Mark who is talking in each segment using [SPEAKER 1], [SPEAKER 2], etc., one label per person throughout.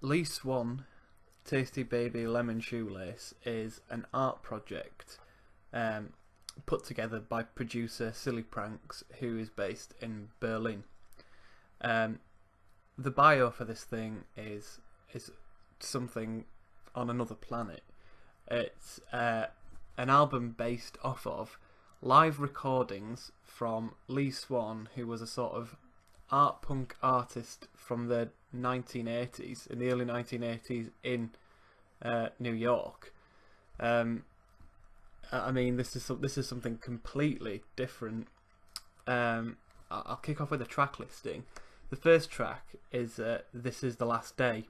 [SPEAKER 1] Lee Swan, Tasty Baby Lemon Shoelace is an art project um, put together by producer Silly Pranks, who is based in Berlin. Um, the bio for this thing is something on another planet. It's an album based off of live recordings from Lee Swan, who was a sort of art punk artist from the 1980s, in the early 1980s in New York. I mean, this is something completely different. I'll kick off with a track listing. The first track is "This Is the Last Day."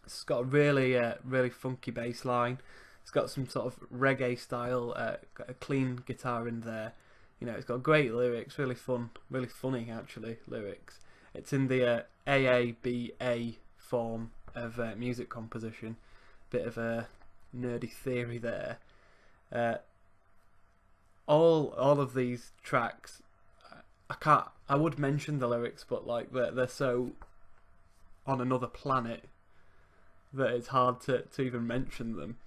[SPEAKER 1] It's got a really funky bass line. It's got some sort of reggae style, got a clean guitar in there. You know, it's got great lyrics, really fun, really funny actually lyrics. It's in the AABA form of music composition. Bit of a nerdy theory there. All of these tracks, I would mention the lyrics, but like they're so on another planet that it's hard to even mention them.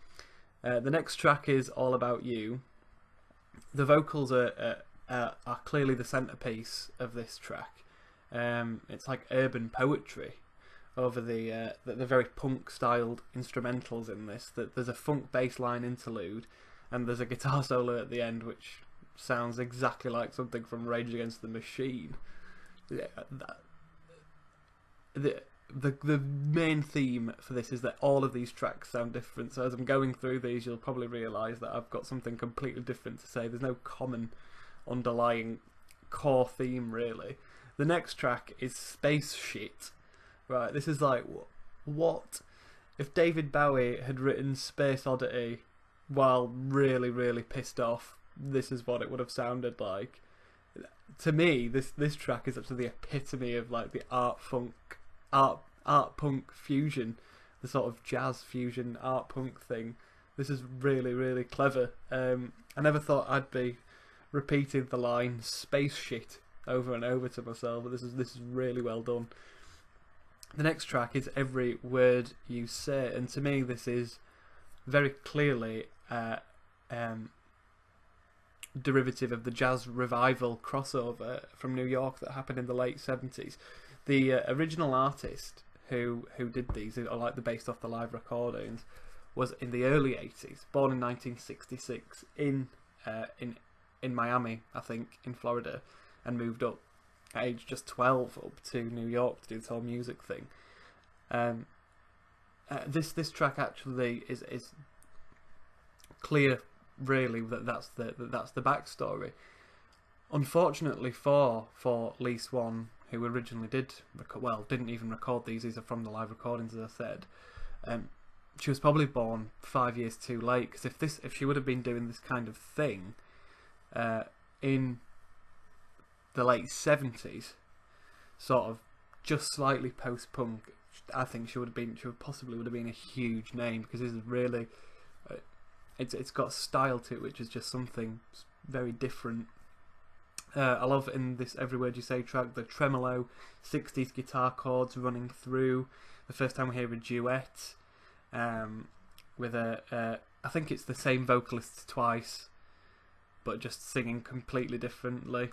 [SPEAKER 1] The next track is All About You. The vocals are clearly the centerpiece of this track. It's like urban poetry over the very punk styled instrumentals in this. That there's a funk bass line interlude, and there's a guitar solo at the end which sounds exactly like something from Rage Against the Machine. Yeah, the main theme for this is that all of these tracks sound different. So as I'm going through these, you'll probably realise that I've got something completely different to say. There's no common underlying core theme really. The next track is Space Shit. Right, this is like what if David Bowie had written Space Oddity while really pissed off. This is what it would have sounded like. To me, this track is actually the epitome of like the art punk fusion, the sort of jazz fusion art punk thing. This is really clever. I never thought I'd be repeating the line "space shit" over and over to myself, but this is really well done. The next track is Every Word You Say, and to me this is very clearly derivative of the jazz revival crossover from New York that happened in the late 70s. The original artist who did these, or like the based off the live recordings, was in the early 80s, born in 1966 in Miami, I think, in Florida, and moved up at age just 12 up to New York to do this whole music thing. This track actually is clear, really, that's the backstory. Unfortunately for Lee Swan, who originally didn't even record these are from the live recordings, as I said. She was probably born 5 years too late, because if she would have been doing this kind of thing in the late 70s, sort of just slightly post-punk, I think she would have been a huge name, because this is really it's got style to it, which is just something very different. I love in this Every Word You Say track the tremolo 60s guitar chords running through. The first time we hear a duet with I think it's the same vocalist twice, but just singing completely differently.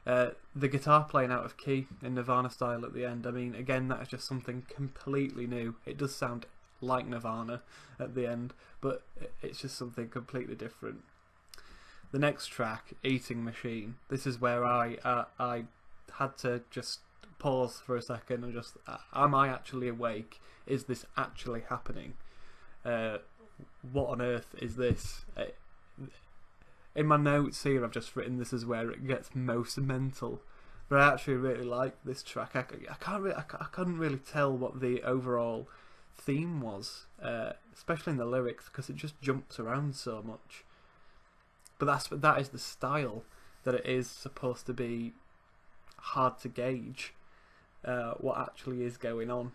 [SPEAKER 1] The guitar playing out of key in Nirvana style at the end. I mean, again, that is just something completely new. It does sound like Nirvana at the end, but it's just something completely different. The next track, Eating Machine. This is where I had to just pause for a second and just, am I actually awake? Is this actually happening? What on earth is this? In my notes here, I've just written this is where it gets most mental. But I actually really like this track. I couldn't really tell what the overall theme was, especially in the lyrics, because it just jumps around so much. But that is the style that it is supposed to be hard to gauge what actually is going on.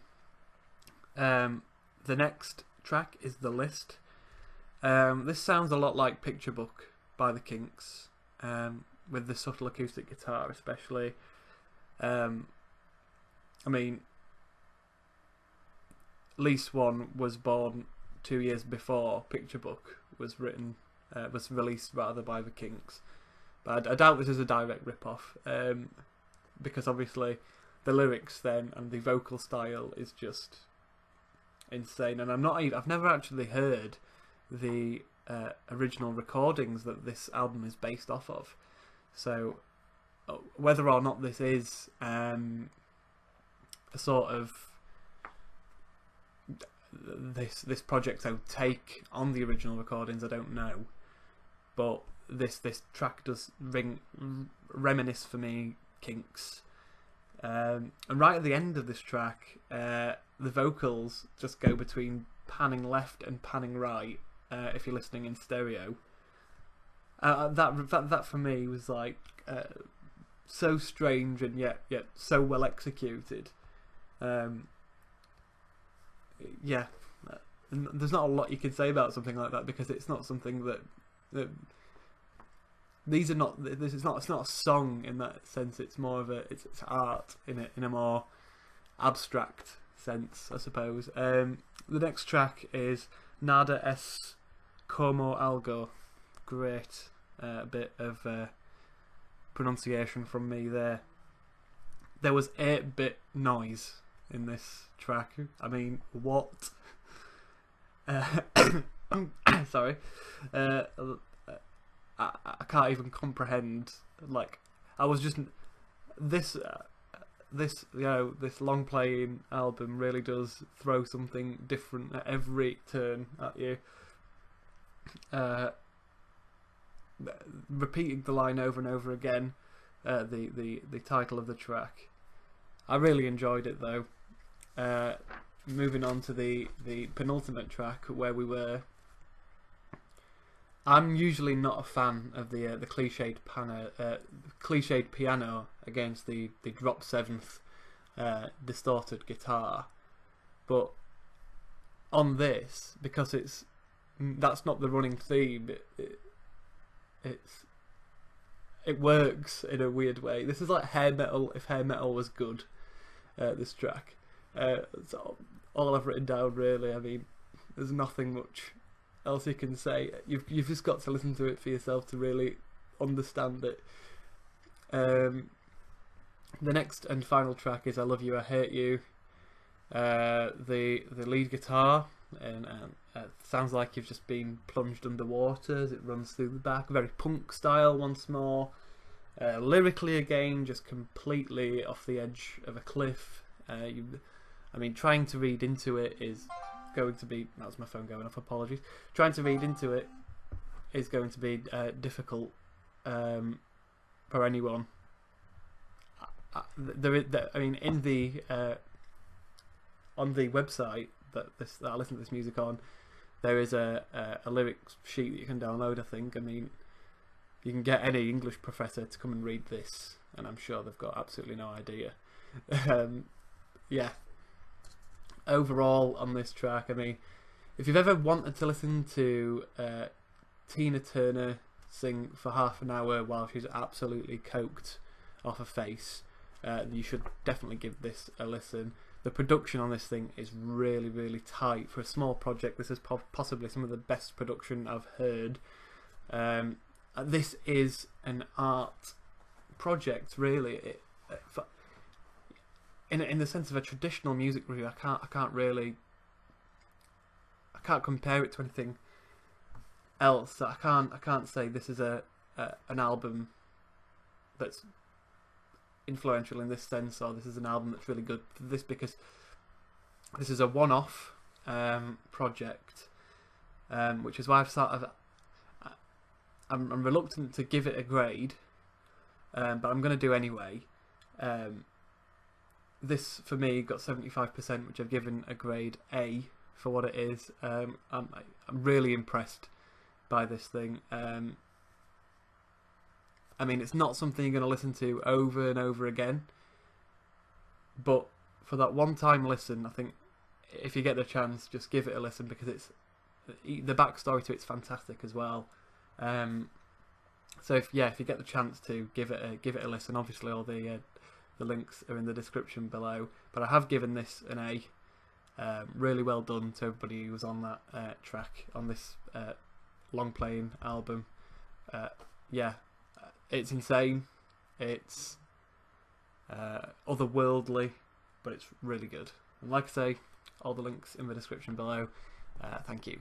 [SPEAKER 1] The next track is The List. This sounds a lot like Picture Book by the Kinks, with the subtle acoustic guitar especially. I mean, Lee Swan was born 2 years before Picture Book was written, was released rather by the Kinks. But I doubt this is a direct rip-off, because obviously the lyrics then and the vocal style is just insane. And I've never actually heard the original recordings that this album is based off of. So whether or not this is a sort of this project's own take on the original recordings, I don't know. But this track does reminisce for me Kinks. And right at the end of this track, the vocals just go between panning left and panning right. If you're listening in stereo, that for me was like so strange and yet so well executed. Yeah, there's not a lot you can say about something like that, because it's not something that these are not. This is not. It's not a song in that sense. It's more of it's art in a more abstract sense, I suppose. The next track is Nada es como algo. Great bit of pronunciation from me there. There was 8-bit noise in this track. I mean, what? Sorry. I can't even comprehend. Like, I was just this long playing album really does throw something different at every turn at you. Repeating the line over and over again, the title of the track. I really enjoyed it though. Moving on to the penultimate track where we were. I'm usually not a fan of the cliched piano against the drop seventh distorted guitar, but on this, because that's not the running theme, it works in a weird way. This is like hair metal if hair metal was good. This track, that's all I've written down really. I mean, there's nothing much else you can say. You've just got to listen to it for yourself to really understand it. The next and final track is I Love You, I Hate You. The lead guitar and sounds like you've just been plunged underwater as it runs through the back. Very punk style once more. Lyrically again, just completely off the edge of a cliff. I mean, trying to read into it is going to be... That was my phone going off, apologies. Trying to read into it is going to be difficult for anyone. I mean, in the on the website that I listen to this music on, there is a lyrics sheet that you can download, I think. I mean, you can get any English professor to come and read this, and I'm sure they've got absolutely no idea. Yeah. Overall, on this track, I mean, if you've ever wanted to listen to Tina Turner sing for half an hour while she's absolutely coked off her face, you should definitely give this a listen. The production on this thing is really, really tight. For a small project, this is possibly some of the best production I've heard. This is an art project, really. In the sense of a traditional music review, I can't compare it to anything else. I can't say this is an album that's influential in this sense, or this is an album that's really good for this, because this is a one-off project, which is why I'm reluctant to give it a grade, but I'm going to do anyway. This for me got 75%, which I've given a grade A for what it is. I'm really impressed by this thing. I mean, it's not something you're going to listen to over and over again, but for that one-time listen, I think if you get the chance, just give it a listen, because the backstory to it's fantastic as well. So if you get the chance to give it a listen, obviously all the links are in the description below. But I have given this an A. Really well done to everybody who was on that track on this long playing album. Yeah, it's insane. It's otherworldly, but it's really good. And like I say, all the links in the description below. Thank you.